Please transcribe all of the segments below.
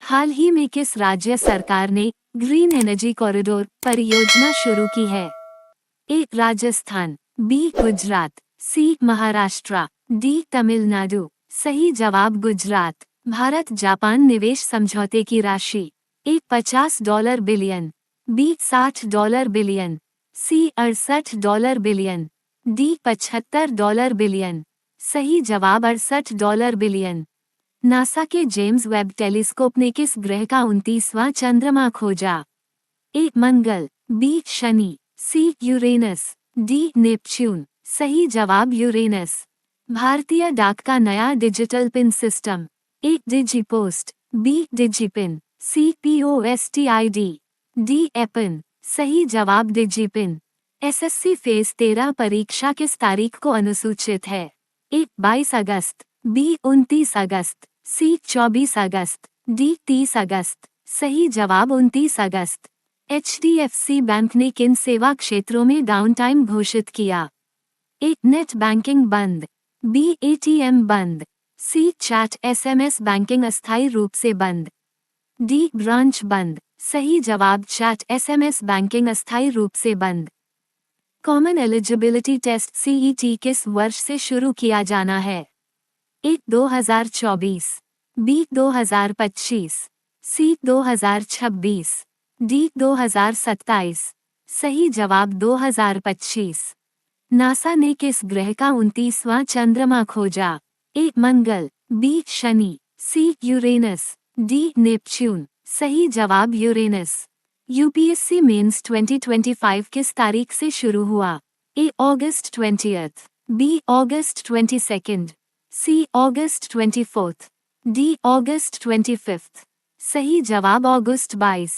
हाल ही में किस राज्य सरकार ने ग्रीन एनर्जी कॉरिडोर परियोजना शुरू की है? A. Rajasthan, B. Gujarat, C. Maharashtra, D. Tamil Nadu. सही जवाब गुजरात। भारत जापान निवेश समझौते की राशि: A. $50 billion, B. $60 billion, C. $68 billion, D. $75 billion. सही जवाब $68 बिलियन। नासा के जेम्स वेब टेलीस्कोप ने किस ग्रह का 29वां चंद्रमा खोजा? ए. मंगल, बी. शनि, सी. Uranus, D. नेपच्यून। सही जवाब यूरेनस। भारतीय डाक का नया digital pin system: A. DigiPost, B. डिजीपिन, C. POSTID, D. EPIN. सही जवाब डिजीपिन। SSC फेज 13 परीक्षा किस तारीख को अनुसूचित है? ए. 22 अगस्त, बी. 29 अगस्त, सी. 24 अगस्त, डी. 30 अगस्त। सही जवाब 29 अगस्त। HDFC बैंक ने किन सेवा क्षेत्रों में डाउन टाइम घोषित किया? ए. नेट बैंकिंग बंद, बी. ATM बंद, सी. चैट SMS बैंकिंग अस्थायी रूप से बंद, डी. ब्रांच बंद। सही जवाब चैट SMS बैंकिंग अस्थायी रूप से बंद। कॉमन एलिजिबिलिटी टेस्ट CET किस वर्ष से शुरू किया जाना है? ए. 2024, बी. 2025, सी. 2026, डी. 2027। सही जवाब 2025। नासा ने किस ग्रह का 29वां चंद्रमा खोजा? ए. मंगल, बी. शनि, सी. Uranus, D. नेपच्यून। सही जवाब यूरेनस। UPSC मेंस 2025 किस तारीख से शुरू हुआ? ए. अगस्त 20, बी. अगस्त 22, सी. अगस्त 24, डी. अगस्त 25। सही जवाब अगस्त 22।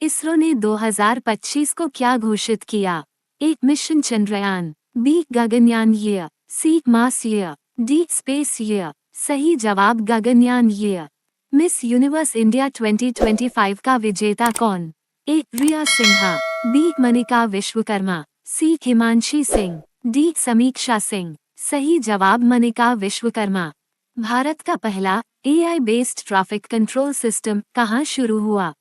इसरो ने 2025 को क्या घोषित किया? A. Mission Chandrayaan, B. Gaganyaan year, C. Mars year, D. Space year. सही जवाब Gaganyaan year. Miss Universe India 2025 का विजेता कौन? A. Riya Sinha, B. Manika Vishwakarma, C. Himanshi Singh, D. Samiksha Singh. सही जवाब मनिका विश्वकर्मा। भारत का पहला AI based traffic control system कहाँ शुरू हुआ?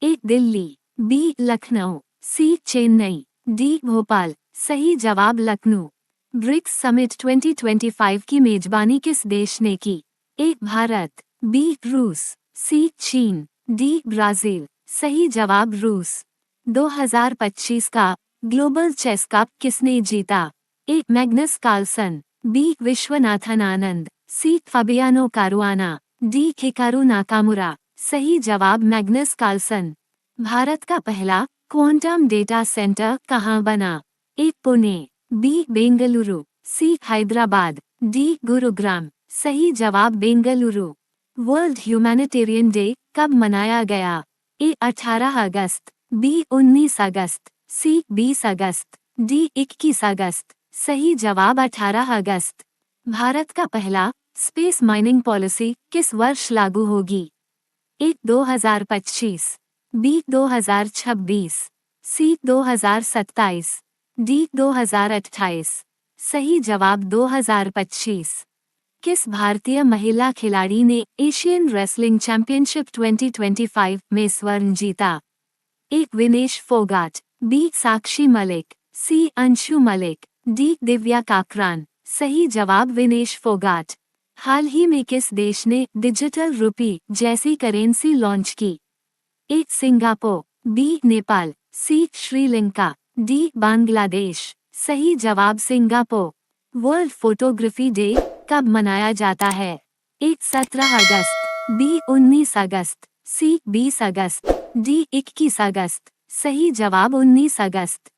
ए. दिल्ली, बी. लखनऊ, सी. चेन्नई, डी. भोपाल। सही जवाब लखनऊ। ब्रिक्स समिट 2025 की मेजबानी किस देश ने की? ए. भारत, बी. रूस, सी. चीन, डी. ब्राजील। सही जवाब रूस। 2025 का ग्लोबल चेस कप किसने जीता? A. Magnus Carlsen, B. Viswanathan Anand, C. Fabiano Caruana, D. Hikaru Nakamura. सही जवाब मैग्नस कार्लसन। भारत का पहला क्वांटम डेटा सेंटर कहाँ बना? ए. पुणे, बी. बेंगलुरु, सी. हैदराबाद, डी. गुरुग्राम। सही जवाब बेंगलुरु। वर्ल्ड ह्यूमैनिटेरियन डे कब मनाया गया? ए. 18 अगस्त, बी. 19 अगस्त, सी. 20 अगस्त, डी. 21 अगस्त। सही जवाब 18 अगस्त। भारत का पहला स्पेस माइनिंग पॉलिसी किस वर्ष लागू होगी? ए. 2025, बी. 2026, सी. 2027, डी. 2028। सही जवाब 2025। किस भारतीय महिला खिलाड़ी ने एशियन रेसलिंग चैंपियनशिप 2025 में स्वर्ण जीता? ए. विनेश फोगाट, बी. साक्षी मलिक, सी. अंशु मलिक, डी. दिव्या काकरान। सही जवाब विनेश फोगाट। हाल ही में किस देश ने डिजिटल रुपी जैसी करेंसी लॉन्च की? A. Singapore, B. Nepal, C. Sri Lanka, D. Bangladesh. सही जवाब सिंगापुर। वर्ल्ड फोटोग्राफी डे कब मनाया जाता है? ए. 17 अगस्त, बी. 19 अगस्त, सी. 20 अगस्त, डी. 21 अगस्त। सही जवाब 19 अगस्त।